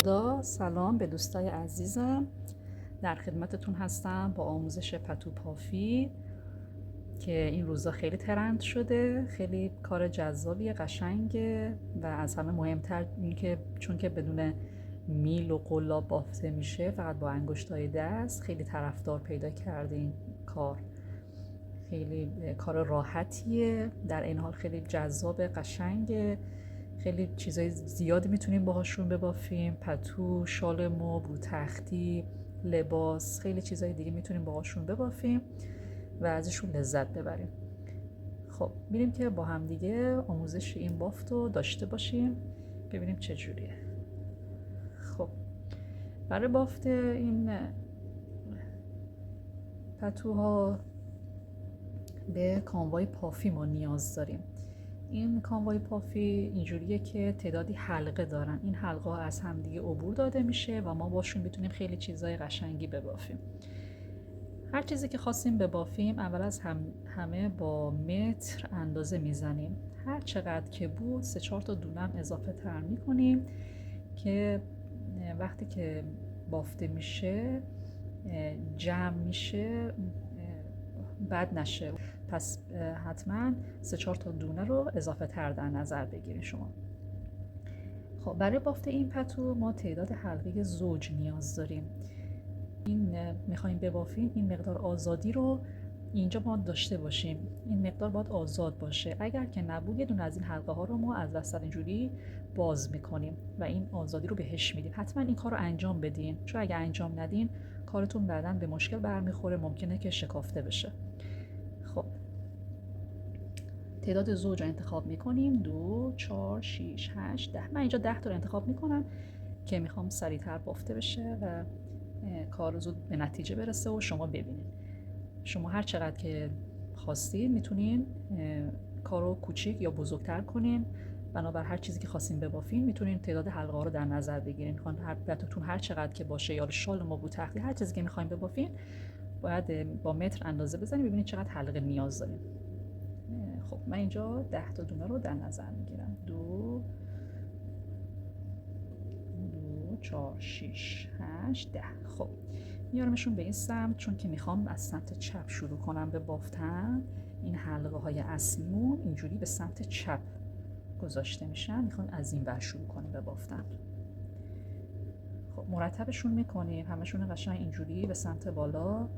خدا، سلام به دوستای عزیزم. در خدمتتون هستم با آموزش پتو پافی که این روزا خیلی ترند شده. خیلی کار جذابیه، قشنگه و از همه مهمتر این که چون که بدون میل و قلاب بافته میشه، فقط با انگشتای دست، خیلی طرفدار پیدا کرده این کار. خیلی کار راحتیه، در این حال خیلی جذاب، قشنگه. خیلی چیزای زیادی میتونیم باهاشون ببافیم: پتو، شال مبل، رو تختی، لباس، خیلی چیزای دیگه میتونیم باهاشون ببافیم و ازشون لذت ببریم. خب میریم که با هم دیگه آموزش این بافت رو داشته باشیم، ببینیم چجوریه. خب برای بافت این پتوها به کانوای پافی ما نیاز داریم. این کانوای پافی اینجوریه که تعدادی حلقه دارن. این حلقه ها از همدیگه عبور داده میشه و ما باشون میتونیم خیلی چیزای قشنگی ببافیم. هر چیزی که خواستیم ببافیم اول از همه با متر اندازه میزنیم. هر چقدر که بود 3-4 تا دونه اضافه تر میکنیم که وقتی که بافته میشه جمع میشه بد نشه. پس حتما 3-4 تا دونه رو اضافه تر در نظر بگیرید شما. خب برای بافت این پتو ما تعداد حلقه زوج نیاز داریم. این میخوایم ببافیم، این مقدار آزادی رو اینجا ما داشته باشیم. این مقدار باید آزاد باشه. اگر که نبود یه دونه از این حلقه ها رو ما از وسط اینجوری باز میکنیم و این آزادی رو بهش میدیم. حتما این کار رو انجام بدین، چون اگر انجام ندین کارتون بعداً به مشکل برمیخوره، ممکنه که شکافته بشه. خب تعداد زوج رو انتخاب میکنیم: 2، 4، 6، 8، 10. من اینجا 10 تا رو انتخاب میکنم که میخوام سریعتر بافته بشه و کار زود به نتیجه برسه و شما ببینید. شما هر چقدر که خواستید میتونین کارو کوچیک یا بزرگتر کنین. بنابر هر چیزی که خواستین ببافین میتونین تعداد حلقه ها رو در نظر بگیرین. هر پتوتون هر چقدر که باشه، یا شال مبل، تختی، هر چیزی که میخواین ببافین باید با متر اندازه بزنید، ببینید چقدر حلقه نیاز دارین. خب من اینجا 10 تا دونه رو در نظر میگیرم: 2، 4، 6، 8، 10. خب میارمشون به این سمت، چون که میخوام از سمت چپ شروع کنم به بافتن. این حلقه های اصلیمون اینجوری به سمت چپ گذاشته میشن، میخوام از این ور شروع کنیم به بافتن. خب مرتبشون میکنیم، همشون قشنگ اینجوری به سمت بالا،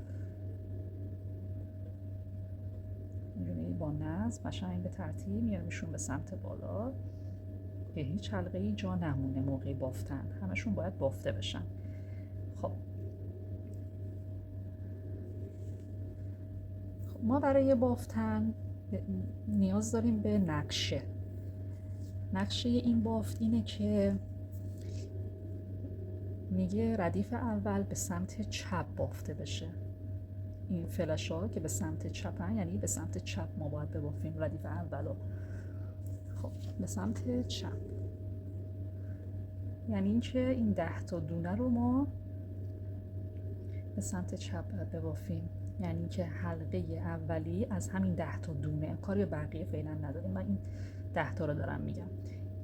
اینجوری با نظم قشنگ به ترتیب میارمشون به سمت بالا که هیچ حلقه‌ای جا نمونه موقع بافتن. همشون باید بافته بشن. خب ما برای بافتن نیاز داریم به نقشه. نقشه این بافت اینه که میگه ردیف اول به سمت چپ بافته بشه. این فلش ها که به سمت چپن یعنی به سمت چپ ما باید ببافیم ردیف اولو. خب به سمت چپ یعنی این که این 10 تا دونه رو ما به سمت چپ ببافیم. یعنی که حلقه اولی از همین 10 تا دونه، کاری به بقیه فعلا نداریم، من این 10 تا رو دارم میگم.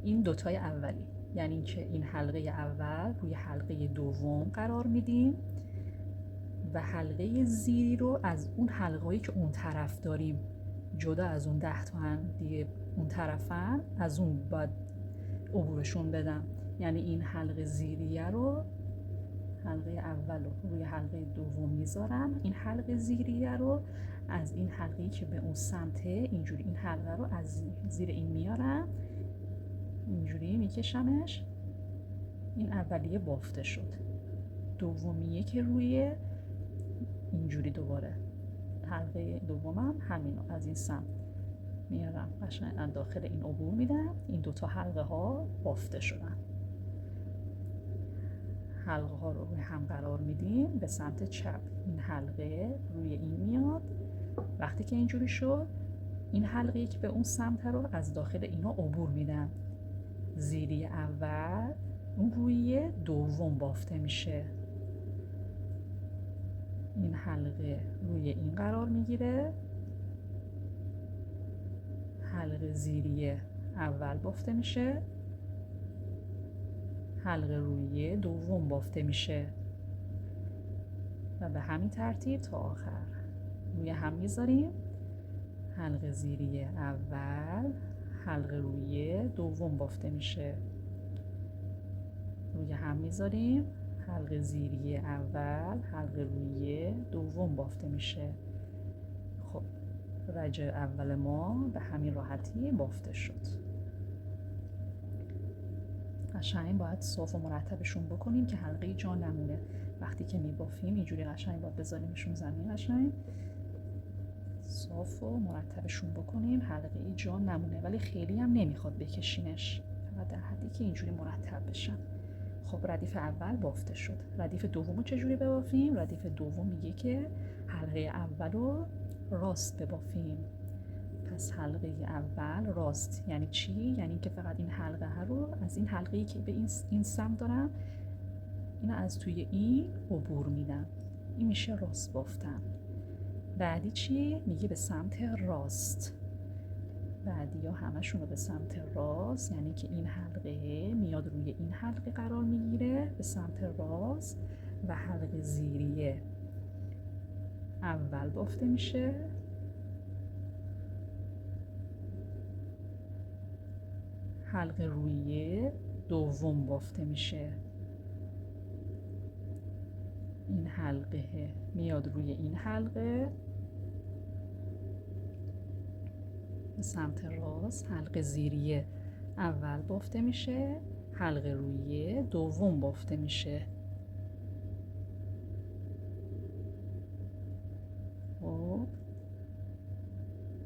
این دوتای اولی یعنی که این حلقه اول روی حلقه دوم قرار میدیم و حلقه زیری رو از اون حلقه‌ای که اون طرف داریم جدا از اون 10 تا هم دیگه اون طرفن، از اون باید عبورشون بدم. یعنی این حلقه زیریه رو، حلقه اول رو روی حلقه دوم میذارم، این حلقه زیریه رو از این حلقه‌ای که به اون سمته اینجوری این حلقه رو از زیر این میارم، اینجوری میکشمش. این اولیه بافته شد. دومیه که روی اینجوری دوباره حلقه دومم همینو از این سمت میارم قشنگ داخل این عبور میدم. این دوتا حلقه ها بافته شدن. حلقه ها رو روی هم قرار میدیم به سمت چپ. این حلقه روی این میاد. وقتی که اینجوری شد این حلقه‌ای که به اون سمت رو از داخل اینا عبور میدم. زیری اول اون روی دوم بافته میشه. این حلقه روی این قرار میگیره، حلقه زیری اول بافته میشه، حلقه رویی دوم بافته میشه و به همین ترتیب تا آخر روی هم میذاریم. حلقه زیری اول، حلقه رویی دوم بافته میشه، روی هم میذاریم. حلقه زیری اول، حلقه رویی دوم بافته میشه. خب رج اول ما به همین راحتی بافته شد. قشنگ باید صاف و مرتبشون بکنیم که حلقه جا نمونه. وقتی که میبافیم اینجوری قشنگ باید بذاریمشون زمین، قشنگ صاف و مرتبشون بکنیم، حلقه جا نمونه. ولی خیلی هم نمیخواد بکشینش، فقط در حدی که اینجوری مرتب بشن. خب ردیف اول بافته شد. ردیف دوم رو چجوری ببافیم؟ ردیف دوم میگه که حلقه اول رو راست ببافیم. پس حلقه اول راست یعنی چی؟ یعنی که فقط این حلقه رو از این حلقه‌ای که به این سمت دارم، اینو از توی این عبور میدم. این میشه راست بافتن. بعدی چی؟ میگه به سمت راست. بعدی ها همشون رو به سمت راست، یعنی که این حلقه میاد روی این حلقه قرار میگیره به سمت راست و حلقه زیری اول بافته میشه، حلقه رویی دوم بافته میشه. این حلقه میاد روی این حلقه به سمت راست، حلقه زیری اول بافته میشه، حلقه رویی دوم بافته میشه. خب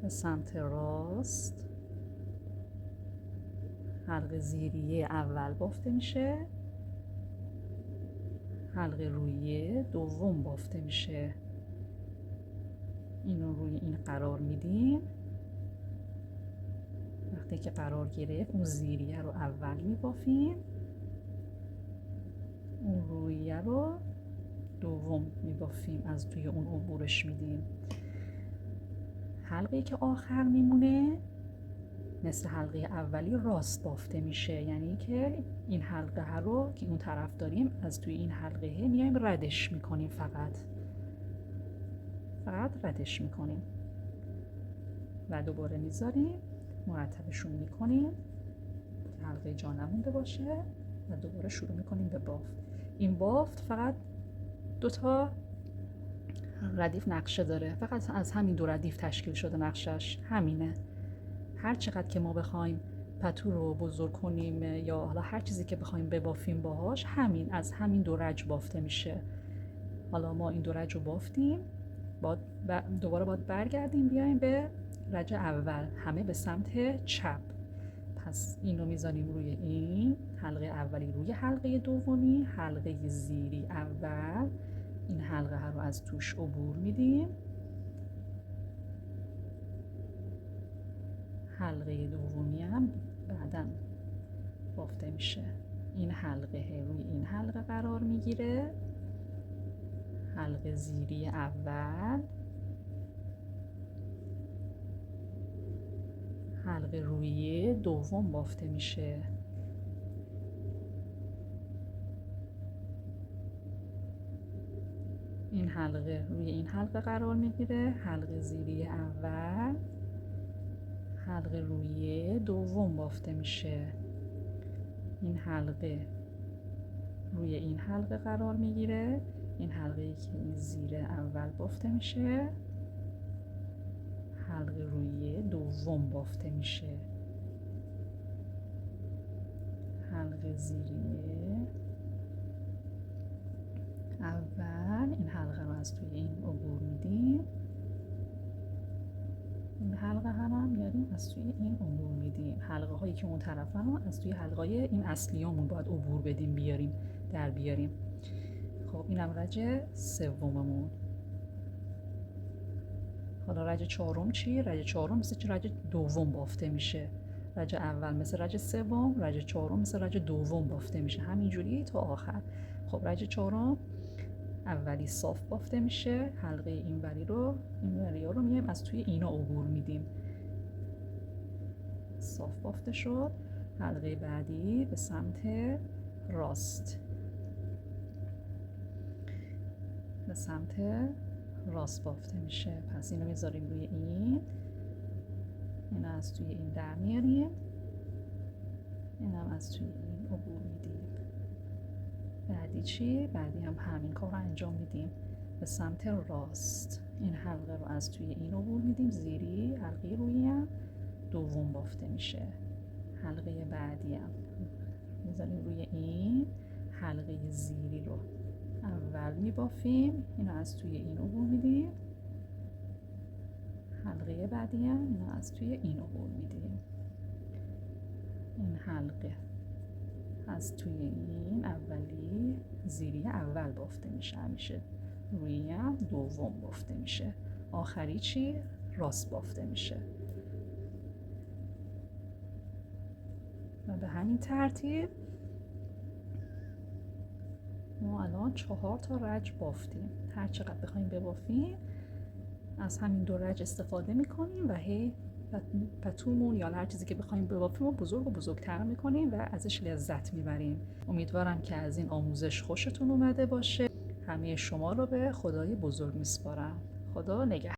به سمت راست، حلقه زیری اول بافته میشه، حلقه رویی دوم بافته میشه. اینو روی این قرار میدیم. وقتی که قرار گرفت اون زیریه رو اول میبافیم، اون رویه رو دوم میبافیم، از توی اون عبورش میدیم. حلقه‌ای که آخر میمونه مثل حلقه اولی راست بافته میشه، یعنی که این حلقه رو که اون طرف داریم از توی این حلقه میایم ردش میکنیم، فقط ردش میکنیم و دوباره میذاریم، مرتبشون میکنیم که حلقه جا نمونده باشه و دوباره شروع میکنیم به بافت. این بافت فقط 2 تا ردیف نقشه داره، فقط از همین 2 ردیف تشکیل شده، نقشش همینه. هر چقدر که ما بخوایم پتو رو بزرگ کنیم یا حالا هر چیزی که بخوایم ببافیم باهاش، از همین 2 رج بافته میشه. حالا ما این 2 رج رو بافتیم، دوباره باید برگردیم بیایم به رج اول، همه به سمت چپ. پس این رو میذاریم روی این حلقه اولی، روی حلقه دومی، حلقه زیری اول، این حلقه رو از توش عبور میدیم، حلقه دومی هم بعداً بافته میشه. این حلقه روی این حلقه قرار میگیره، حلقه زیری اول، حلقه رویی دوم بافته میشه. این حلقه روی این حلقه قرار میگیره، حلقه زیری اول، حلقه رویی دوم بافته میشه. این حلقه روی این حلقه قرار میگیره، این حلقه‌ای که این زیر اول بافته میشه، حلقه رویی دوم بافته میشه، حلقه زیری اول، این حلقه رو از توی این عبور میدیم، این حلقه هم میاریم از توی این عبور میدیم. حلقه هایی که اون طرف رو از توی حلقه های این اصلیامون باید عبور بدیم، در بیاریم. خب اینم رج سوممون. حالا رج چهارم چی؟ رج چهارم مثل رج دوم بافته میشه. رج اول مثل رج سوم، رج چهارم مثل رج دوم بافته میشه، همینجوری تا آخر. خب رج چهارم اولی صاف بافته میشه، حلقه این وری رو میایم از توی اینا عبور میدیم، صاف بافته شد. حلقه بعدی به سمت راست، به سمت راست بافته میشه. پس اینو میذاریم روی این از توی این در میاریم، اینم از توی این عبور میدیم. بعدی چی؟ بعدی هم همین کار رو انجام میدیم به سمت راست. این حلقه رو از توی این عبور میدیم، زیری حلقه روی هم دوم بافته میشه. حلقه بعدی هم میذاریم روی این حلقه زیری رو اول میبافیم، اینو از توی این عبور میدیم. حلقه بعدی هم اینو از توی این عبور میدیم. این حلقه از توی این اولی زیری اول بافته میشه، همیشه روی هم دوم بافته میشه. آخری چی؟ راست بافته میشه. و به همین ترتیب ما الان 4 تا رج بافتیم. هر چقدر بخوایم ببافیم از همین 2 رج استفاده میکنیم و هی پتومون یا هر چیزی که بخوایم ببافیم و بزرگ و بزرگتر میکنیم و ازش لذت میبریم. امیدوارم که از این آموزش خوشتون اومده باشه. همه شما رو به خدای بزرگ میسپارم. خدا نگهدار.